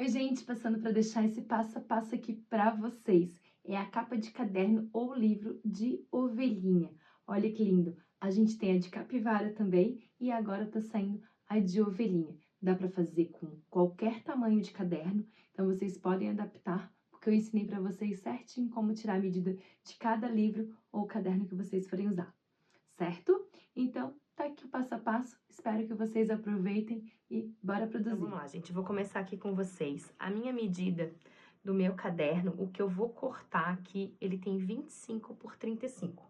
Oi, gente, passando para deixar esse passo a passo aqui para vocês. É a capa de caderno ou livro de ovelhinha. Olha que lindo. A gente tem a de capivara também e agora tá saindo a de ovelhinha. Dá para fazer com qualquer tamanho de caderno, então vocês podem adaptar, porque eu ensinei para vocês certinho como tirar a medida de cada livro ou caderno que vocês forem usar, certo? Então, tá aqui o passo a passo. Espero que vocês aproveitem e bora produzir. Então, vamos lá, gente. Vou começar aqui com vocês. A minha medida do meu caderno, o que eu vou cortar aqui, ele tem 25 por 35.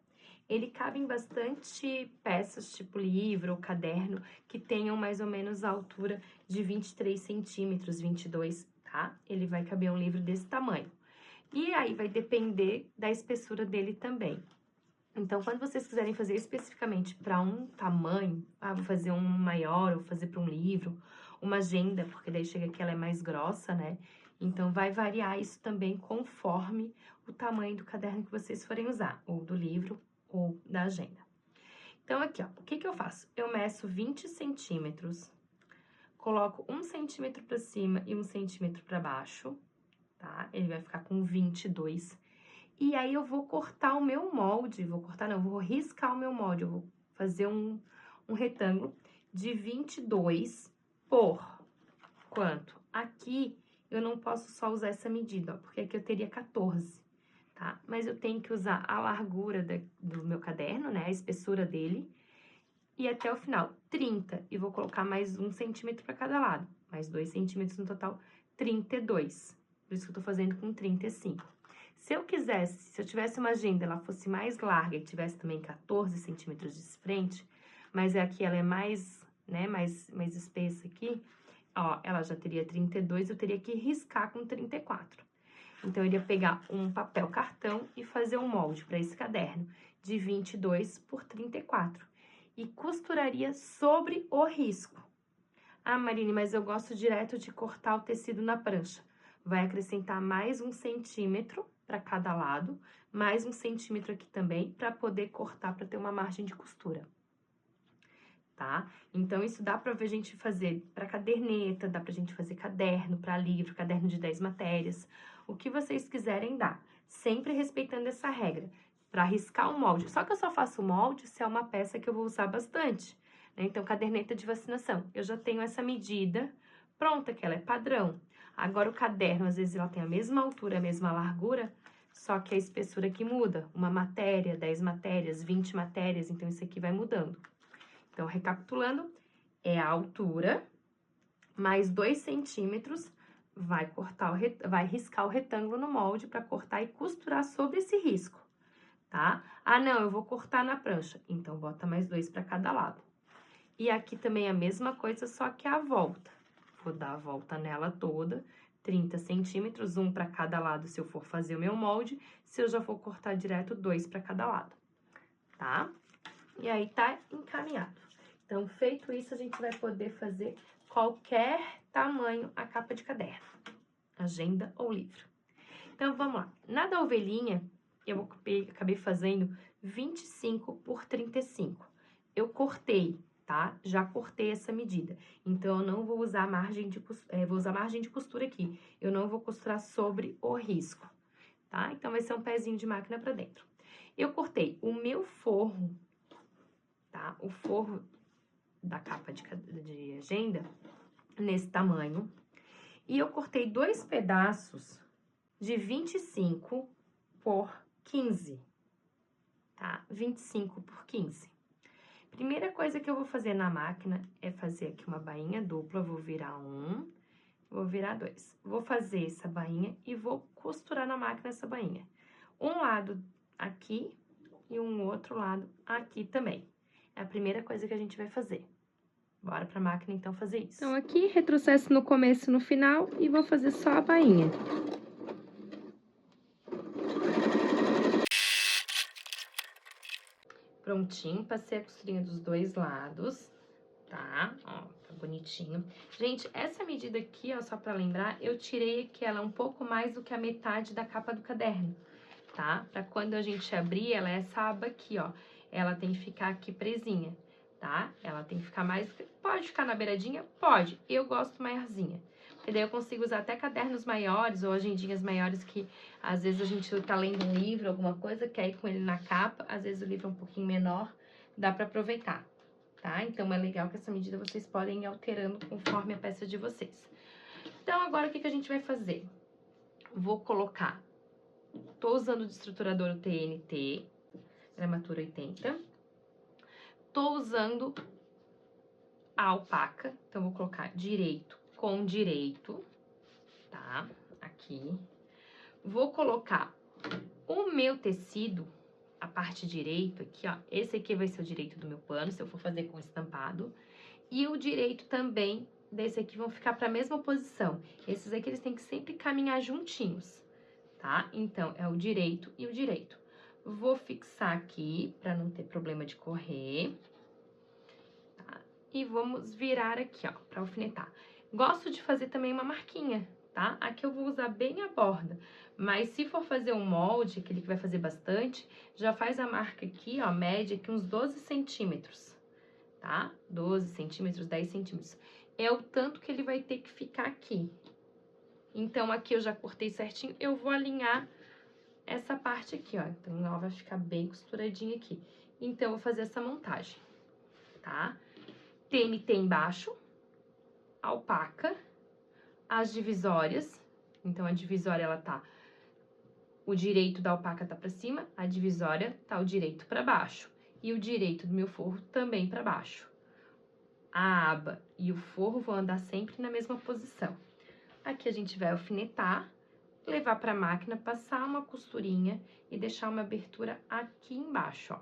Ele cabe em bastante peças, tipo livro ou caderno, que tenham mais ou menos a altura de 23 centímetros, 22, tá? Ele vai caber um livro desse tamanho. E aí, vai depender da espessura dele também. Então, quando vocês quiserem fazer especificamente para um tamanho, vou fazer um maior ou fazer para um livro, uma agenda, porque daí chega que ela é mais grossa, né? Então, vai variar isso também conforme o tamanho do caderno que vocês forem usar, ou do livro ou da agenda. Então, aqui, ó, o que que eu faço? Eu meço 20 centímetros, coloco 1 centímetro para cima e 1 centímetro para baixo, tá? Ele vai ficar com 22. E aí, eu vou cortar o meu molde, vou riscar o meu molde, eu vou fazer um retângulo de 22 por quanto? Aqui, eu não posso só usar essa medida, ó, porque aqui eu teria 14, tá? Mas eu tenho que usar a largura do meu caderno, né, a espessura dele, e até o final, 30, e vou colocar mais 1 centímetro para cada lado, mais 2 centímetros no total, 32. Por isso que eu tô fazendo com 35. Se eu quisesse, se eu tivesse uma agenda, ela fosse mais larga e tivesse também 14 centímetros de frente, mas aqui ela é mais, né, mais espessa aqui, ó, ela já teria 32, eu teria que riscar com 34. Então, eu iria pegar um papel cartão e fazer um molde para esse caderno de 22 por 34 e costuraria sobre o risco. Ah, Marine, mas eu gosto direto de cortar o tecido na prancha. Vai acrescentar mais 1 centímetro para cada lado, mais 1 centímetro aqui também, para poder cortar, para ter uma margem de costura. Tá? Então, isso dá pra gente fazer para caderneta, dá pra gente fazer caderno, para livro, caderno de 10 matérias, o que vocês quiserem dar, sempre respeitando essa regra, para riscar o molde. Só que eu só faço o molde se é uma peça que eu vou usar bastante, né? Então, caderneta de vacinação, eu já tenho essa medida pronta, que ela é padrão. Agora, o caderno, às vezes, ela tem a mesma altura, a mesma largura, só que a espessura que muda, uma matéria, 10 matérias, 20 matérias, então isso aqui vai mudando. Então, recapitulando, é a altura, mais 2 centímetros, vai riscar o retângulo no molde para cortar e costurar sobre esse risco, tá? Ah, não, eu vou cortar na prancha, então bota mais 2 para cada lado. E aqui também a mesma coisa, só que a volta. Vou dar a volta nela toda, 30 centímetros, 1 para cada lado se eu for fazer o meu molde, se eu já for cortar direto, 2 para cada lado, tá? E aí, tá encaminhado. Então, feito isso, a gente vai poder fazer qualquer tamanho a capa de caderno, agenda ou livro. Então, vamos lá. Na da ovelhinha, eu acabei fazendo 25 por 35. Eu cortei, tá? Já cortei essa medida. Então, eu não vou usar margem de costura, vou usar margem de costura aqui. Eu não vou costurar sobre o risco, tá? Então, vai ser um pezinho de máquina pra dentro. Eu cortei o meu forro, tá? O forro da capa de agenda nesse tamanho. E eu cortei 2 pedaços de 25 por 15, tá? 25 por 15. Primeira coisa que eu vou fazer na máquina é fazer aqui uma bainha dupla, vou virar 1, vou virar 2. Vou fazer essa bainha e vou costurar na máquina essa bainha. Um lado aqui e um outro lado aqui também. É a primeira coisa que a gente vai fazer. Bora pra máquina, então, fazer isso. Então, aqui, retrocesso no começo e no final e vou fazer só a bainha. Prontinho, passei a costurinha dos dois lados, tá? Ó, tá bonitinho. Gente, essa medida aqui, ó, só pra lembrar, eu tirei aqui ela um pouco mais do que a metade da capa do caderno, tá? Pra quando a gente abrir, ela é essa aba aqui, ó. Ela tem que ficar aqui presinha, tá? Ela tem que ficar mais... Pode ficar na beiradinha? Pode. Eu gosto maiorzinha. que daí eu consigo usar até cadernos maiores ou agendinhas maiores que às vezes a gente tá lendo um livro, alguma coisa, quer ir com ele na capa, às vezes o livro é um pouquinho menor, dá pra aproveitar, tá? Então, é legal que essa medida vocês podem ir alterando conforme a peça de vocês. Então, agora o que a gente vai fazer? Vou colocar, tô usando de estruturador o TNT, gramatura 80. Tô usando a alpaca, então vou colocar direito com direito, tá? Aqui. Vou colocar o meu tecido, a parte direito aqui, ó. Esse aqui vai ser o direito do meu pano, se eu for fazer com estampado. E o direito também desse aqui vão ficar para a mesma posição. Esses aqui eles têm que sempre caminhar juntinhos, tá? Então, é o direito e o direito. Vou fixar aqui para não ter problema de correr. Tá? E vamos virar aqui, ó, para alfinetar. Gosto de fazer também uma marquinha, tá? Aqui eu vou usar bem a borda, mas se for fazer um molde, aquele que vai fazer bastante, já faz a marca aqui, ó, média aqui uns 12 centímetros, tá? 12 centímetros, 10 centímetros. É o tanto que ele vai ter que ficar aqui. Então, aqui eu já cortei certinho, eu vou alinhar essa parte aqui, ó. Então, ela vai ficar bem costuradinha aqui. Então, eu vou fazer essa montagem, tá? TNT embaixo, alpaca, as divisórias. Então, a divisória, ela tá... O direito da alpaca tá pra cima, a divisória tá o direito pra baixo. E o direito do meu forro também pra baixo. A aba e o forro vão andar sempre na mesma posição. Aqui a gente vai alfinetar, levar pra máquina, passar uma costurinha e deixar uma abertura aqui embaixo, ó,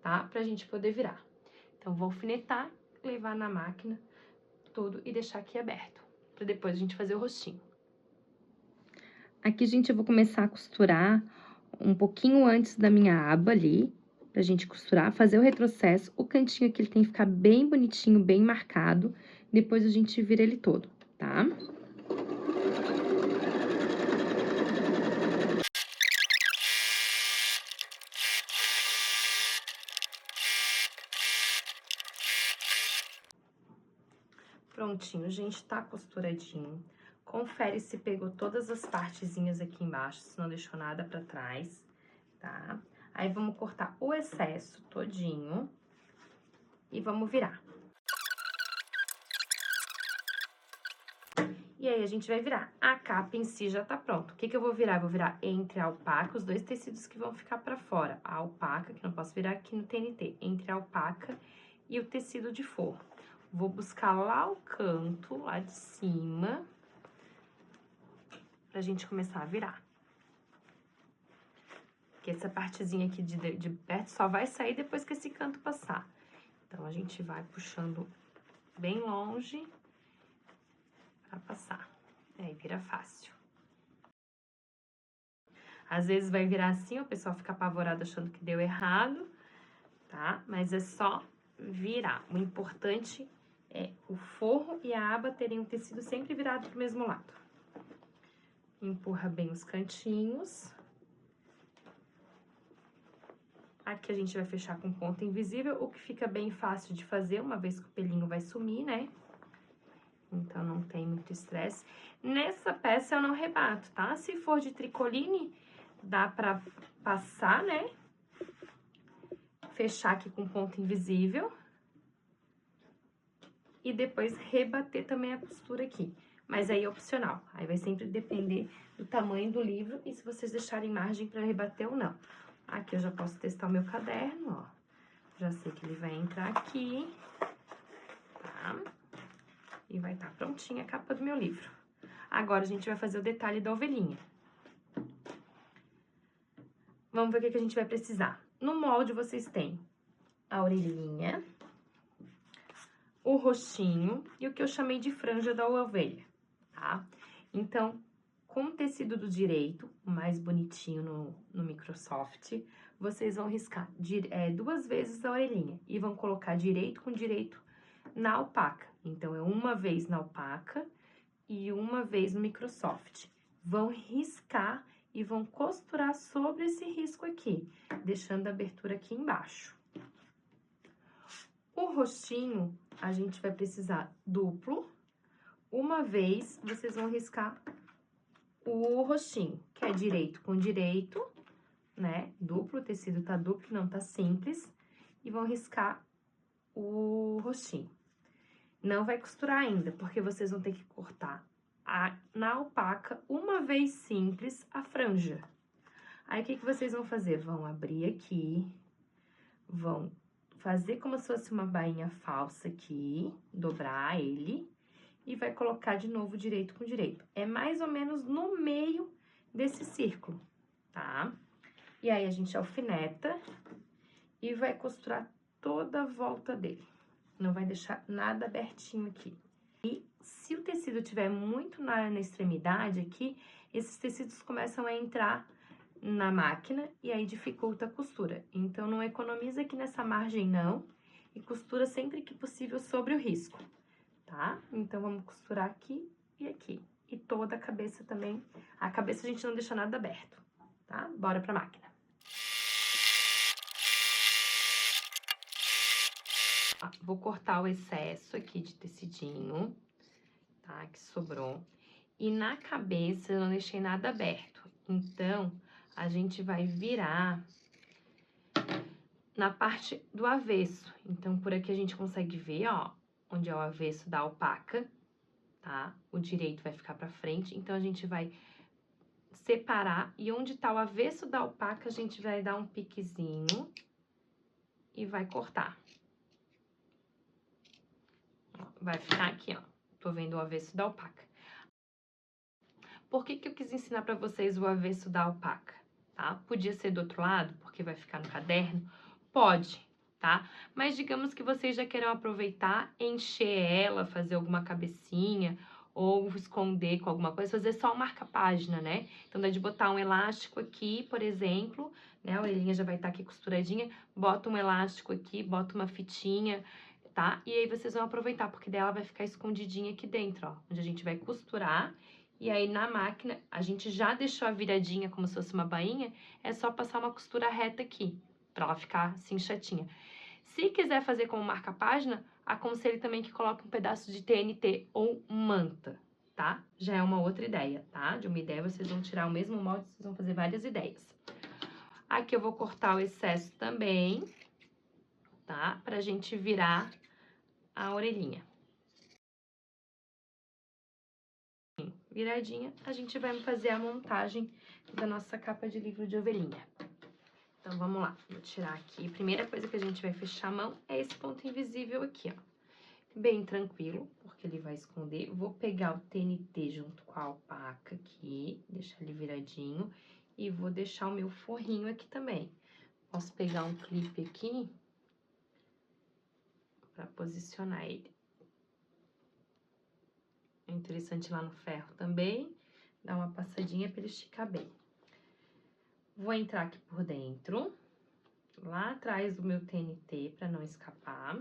tá? Pra gente poder virar. Então, vou alfinetar, levar na máquina tudo e deixar aqui aberto, pra depois a gente fazer o rostinho. Aqui, gente, eu vou começar a costurar um pouquinho antes da minha aba ali, pra gente costurar, fazer o retrocesso. O cantinho aqui, ele tem que ficar bem bonitinho, bem marcado. Depois a gente vira ele todo, tá? Prontinho, gente, tá costuradinho. Confere se pegou todas as partezinhas aqui embaixo, se não deixou nada pra trás, tá? Aí, vamos cortar o excesso todinho e vamos virar. E aí, a gente vai virar. A capa em si já tá pronta. O que eu vou virar? Eu vou virar entre a alpaca, os dois tecidos que vão ficar pra fora. A alpaca, que não posso virar aqui no TNT, entre a alpaca e o tecido de forro. Vou buscar lá o canto, lá de cima, pra gente começar a virar. Porque essa partezinha aqui de perto só vai sair depois que esse canto passar. Então, a gente vai puxando bem longe pra passar. Aí, vira fácil. Às vezes vai virar assim, o pessoal fica apavorado achando que deu errado, tá? Mas é só virar. O importante é o forro e a aba terem o tecido sempre virado pro mesmo lado. Empurra bem os cantinhos. Aqui a gente vai fechar com ponta invisível, o que fica bem fácil de fazer, uma vez que o pelinho vai sumir, né? Então, não tem muito estresse. Nessa peça eu não rebato, tá? Se for de tricoline, dá pra passar, né? Fechar aqui com ponta invisível. E depois rebater também a costura aqui. Mas aí é opcional. Aí vai sempre depender do tamanho do livro e se vocês deixarem margem pra rebater ou não. Aqui eu já posso testar o meu caderno, ó. Já sei que ele vai entrar aqui, tá? E vai estar prontinha a capa do meu livro. Agora, a gente vai fazer o detalhe da ovelhinha. Vamos ver o que a gente vai precisar. No molde, vocês têm a orelhinha, o rostinho e o que eu chamei de franja da ovelha, tá? Então, com o tecido do direito, o mais bonitinho no Microsoft, vocês vão riscar 2 vezes a orelhinha e vão colocar direito com direito na alpaca. Então, é uma vez na alpaca e uma vez no Microsoft. Vão riscar e vão costurar sobre esse risco aqui, deixando a abertura aqui embaixo. O rostinho, a gente vai precisar duplo, uma vez, vocês vão riscar o rostinho, que é direito com direito, né? Duplo, o tecido tá duplo, não tá simples. E vão riscar o rostinho. Não vai costurar ainda, porque vocês vão ter que cortar na alpaca, uma vez simples, a franja. Aí, o que vocês vão fazer? Vão abrir aqui, vão fazer como se fosse uma bainha falsa aqui, dobrar ele, e vai colocar de novo direito com direito. É mais ou menos no meio desse círculo, tá? E aí, a gente alfineta e vai costurar toda a volta dele. Não vai deixar nada abertinho aqui. E se o tecido tiver muito na extremidade aqui, esses tecidos começam a entrar na máquina e aí dificulta a costura. Então, não economiza aqui nessa margem, não. E costura sempre que possível sobre o risco, tá? Então, vamos costurar aqui e aqui. E toda a cabeça também. A cabeça a gente não deixa nada aberto, tá? Bora pra máquina. Vou cortar o excesso aqui de tecidinho, tá? Que sobrou. E na cabeça eu não deixei nada aberto. Então, a gente vai virar na parte do avesso. Então, por aqui a gente consegue ver, ó, onde é o avesso da alpaca, tá? O direito vai ficar pra frente. Então, a gente vai separar. E onde tá o avesso da alpaca, a gente vai dar um piquezinho e vai cortar. Vai ficar aqui, ó. Tô vendo o avesso da alpaca. Por que eu quis ensinar pra vocês o avesso da alpaca, tá? Podia ser do outro lado, porque vai ficar no caderno? Pode, tá? Mas digamos que vocês já queiram aproveitar, encher ela, fazer alguma cabecinha, ou esconder com alguma coisa, fazer só um marca-página, né? Então, dá de botar um elástico aqui, por exemplo, né? A orelhinha já vai estar aqui costuradinha, bota um elástico aqui, bota uma fitinha, tá? E aí, vocês vão aproveitar, porque dela vai ficar escondidinha aqui dentro, ó, onde a gente vai costurar. E aí, na máquina, a gente já deixou a viradinha como se fosse uma bainha, é só passar uma costura reta aqui, pra ela ficar assim chatinha. Se quiser fazer como marca-página, aconselho também que coloque um pedaço de TNT ou manta, tá? Já é uma outra ideia, tá? De uma ideia, vocês vão tirar o mesmo molde, vocês vão fazer várias ideias. Aqui eu vou cortar o excesso também, tá? Pra gente virar a orelhinha. Viradinha, a gente vai fazer a montagem da nossa capa de livro de ovelhinha. Então, vamos lá. Vou tirar aqui. A primeira coisa que a gente vai fechar a mão é esse ponto invisível aqui, ó. Bem tranquilo, porque ele vai esconder. Vou pegar o TNT junto com a alpaca aqui, deixar ele viradinho. E vou deixar o meu forrinho aqui também. Posso pegar um clipe aqui pra posicionar ele. É interessante lá no ferro também, dar uma passadinha pra ele esticar bem. Vou entrar aqui por dentro, lá atrás do meu TNT, pra não escapar.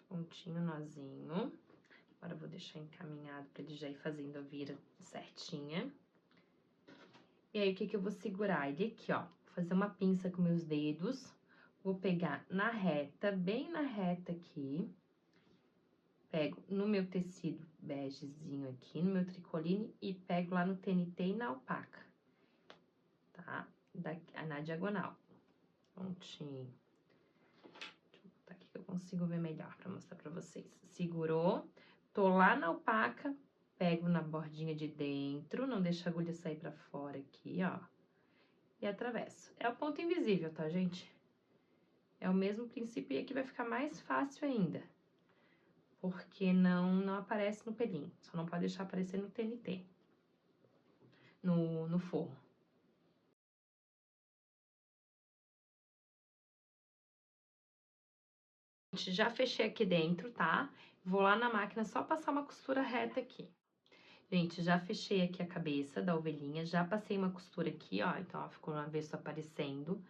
Pontinho, nozinho. Agora, eu vou deixar encaminhado pra ele já ir fazendo a vira certinha. E aí, o que eu vou segurar? Ele aqui, ó. Vou fazer uma pinça com meus dedos. Vou pegar na reta, bem na reta aqui. Pego no meu tecido begezinho aqui, no meu tricoline, e pego lá no TNT e na alpaca, tá? Na diagonal. Pontinho. Deixa eu botar aqui que eu consigo ver melhor pra mostrar pra vocês. Segurou, tô lá na alpaca, pego na bordinha de dentro, não deixa a agulha sair pra fora aqui, ó. E atravesso. É o ponto invisível, tá, gente? É o mesmo princípio e aqui vai ficar mais fácil ainda. Porque não aparece no pelinho. Só não pode deixar aparecer no TNT. No forro. Já fechei aqui dentro, tá? Vou lá na máquina só passar uma costura reta aqui. Gente, já fechei aqui a cabeça da ovelhinha, já passei uma costura aqui, ó, então, ó, ficou no avesso aparecendo.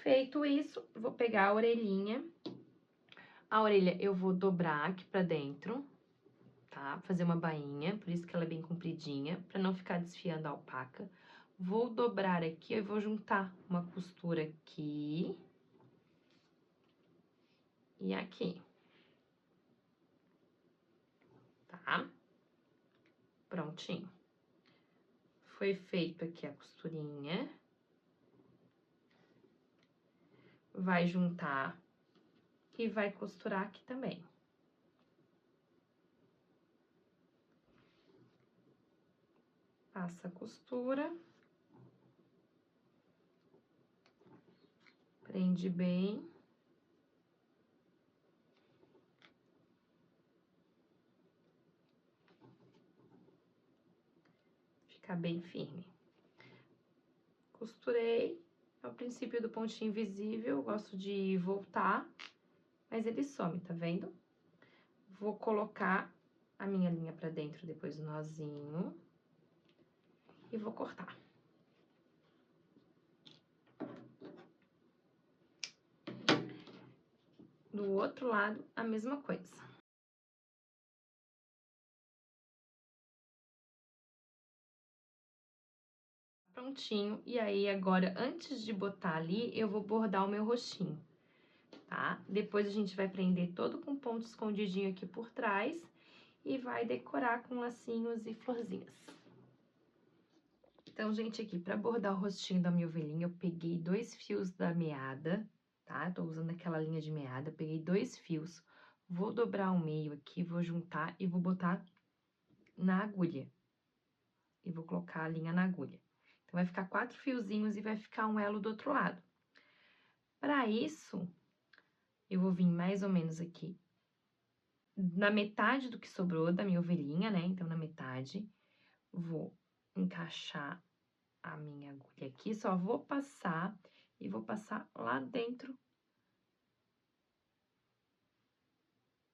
Feito isso, vou pegar a orelhinha. A orelha eu vou dobrar aqui pra dentro, tá? Fazer uma bainha, por isso que ela é bem compridinha, pra não ficar desfiando a alpaca. Vou dobrar aqui, eu vou juntar uma costura aqui e aqui. Tá? Prontinho. Foi feito aqui a costurinha. Vai juntar e vai costurar aqui também. Passa a costura. Prende bem. Fica bem firme. Costurei. É o princípio do pontinho invisível, eu gosto de voltar, mas ele some, tá vendo? Vou colocar a minha linha pra dentro depois do nozinho e vou cortar. Do outro lado, a mesma coisa. Prontinho, e aí agora, antes de botar ali, eu vou bordar o meu roxinho, tá? Depois a gente vai prender todo com ponto escondidinho aqui por trás e vai decorar com lacinhos e florzinhas. Então, gente, aqui, pra bordar o rostinho da minha ovelhinha, eu peguei 2 fios da meada, tá? Tô usando aquela linha de meada, peguei 2 fios, vou dobrar ao meio aqui, vou juntar e vou botar na agulha. E vou colocar a linha na agulha. Então, vai ficar 4 fiozinhos e vai ficar um elo do outro lado. Pra isso, eu vou vir mais ou menos aqui, na metade do que sobrou da minha ovelhinha, né? Então, na metade, vou encaixar a minha agulha aqui, só vou passar e vou passar lá dentro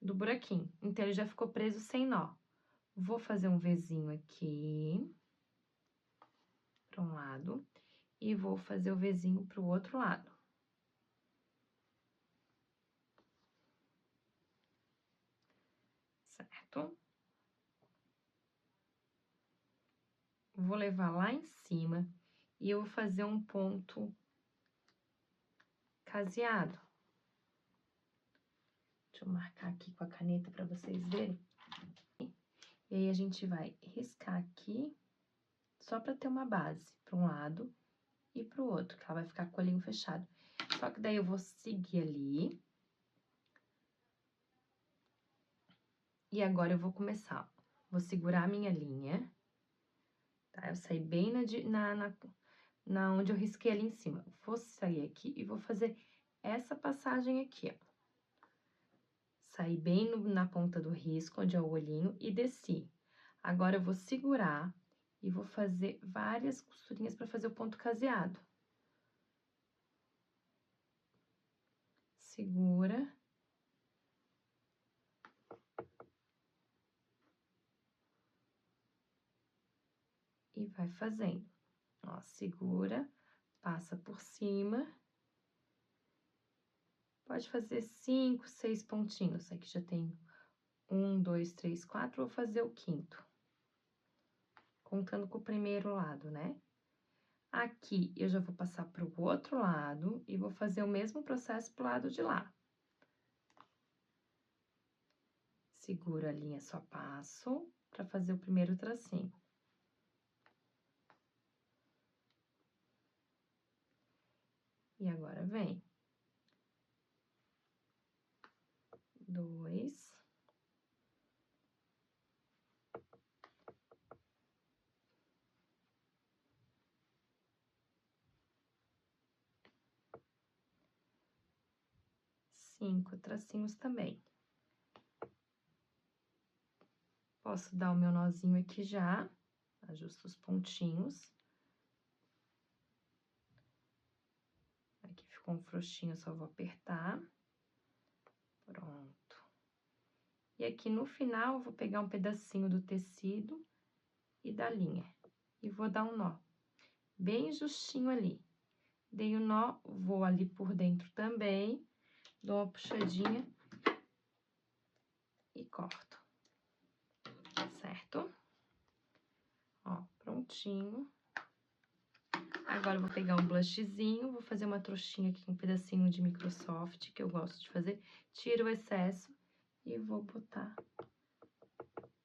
do buraquinho. Então, ele já ficou preso sem nó. Vou fazer um Vzinho aqui, para um lado, e vou fazer o Vzinho pro outro lado. Certo? Vou levar lá em cima e eu vou fazer um ponto caseado. Deixa eu marcar aqui com a caneta para vocês verem. E aí, a gente vai riscar aqui, só para ter uma base para um lado e para o outro, que ela vai ficar com o olhinho fechado. Só que daí, eu vou seguir ali. E agora, eu vou começar, ó. Vou segurar a minha linha, tá? Eu saí bem na onde eu risquei ali em cima. Vou sair aqui e vou fazer essa passagem aqui, ó. Saí bem na ponta do risco, onde é o olhinho, e desci. Agora, eu vou segurar e vou fazer várias costurinhas para fazer o ponto caseado. Segura. E vai fazendo. Ó, segura, passa por cima. Pode fazer 5, 6 pontinhos. Aqui já tenho 1, 2, 3, 4, vou fazer o 5º. Contando com o primeiro lado, né? Aqui, eu já vou passar pro outro lado e vou fazer o mesmo processo pro lado de lá. Segura a linha, só passo pra fazer o primeiro tracinho. E agora, vem. 2. 5 tracinhos também. Posso dar o meu nozinho aqui já, ajusto os pontinhos. Aqui ficou um frouxinho, só vou apertar. Pronto. E aqui no final, eu vou pegar um pedacinho do tecido e da linha. E vou dar um nó, bem justinho ali. Dei o nó, vou ali por dentro também, dou uma puxadinha e corto. Certo? Ó, prontinho. Agora eu vou pegar um blushzinho, vou fazer uma trouxinha aqui com um pedacinho de Microsoft, que eu gosto de fazer. Tiro o excesso e vou botar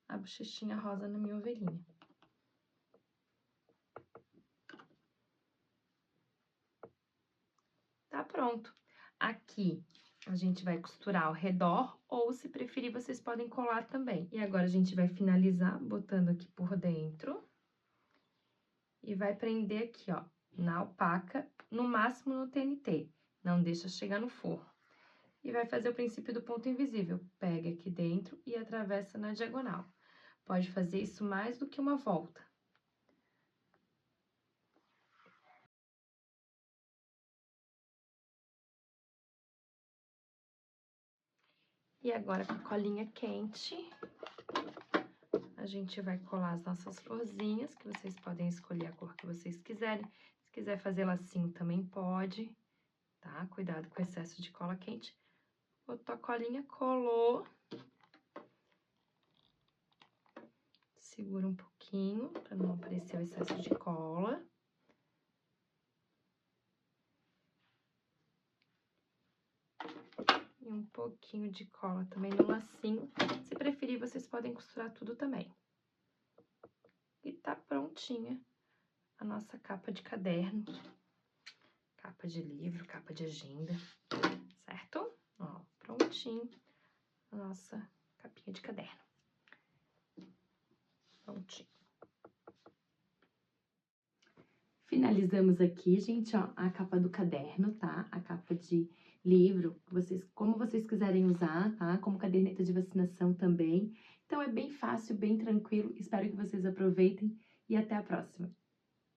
a bochechinha rosa na minha ovelhinha. Tá pronto. Aqui a gente vai costurar ao redor, ou se preferir, vocês podem colar também. E agora a gente vai finalizar botando aqui por dentro. E vai prender aqui, ó, na alpaca, no máximo no TNT. Não deixa chegar no forro. E vai fazer o princípio do ponto invisível. Pega aqui dentro e atravessa na diagonal. Pode fazer isso mais do que uma volta. E agora, com a colinha quente, a gente vai colar as nossas florzinhas, que vocês podem escolher a cor que vocês quiserem. Se quiser fazer lacinho, também pode, tá? Cuidado com o excesso de cola quente. Botou a colinha, colou. Segura um pouquinho, para não aparecer o excesso de cola. E um pouquinho de cola também no lacinho. Se preferir, vocês podem costurar tudo também. E tá prontinha a nossa capa de caderno, capa de livro, capa de agenda, certo? Ó, prontinho a nossa capinha de caderno. Prontinho. Finalizamos aqui, gente, ó, a capa do caderno, tá? A capa de livro, como vocês quiserem usar, tá? Como caderneta de vacinação também. Então, é bem fácil, bem tranquilo. Espero que vocês aproveitem e até a próxima.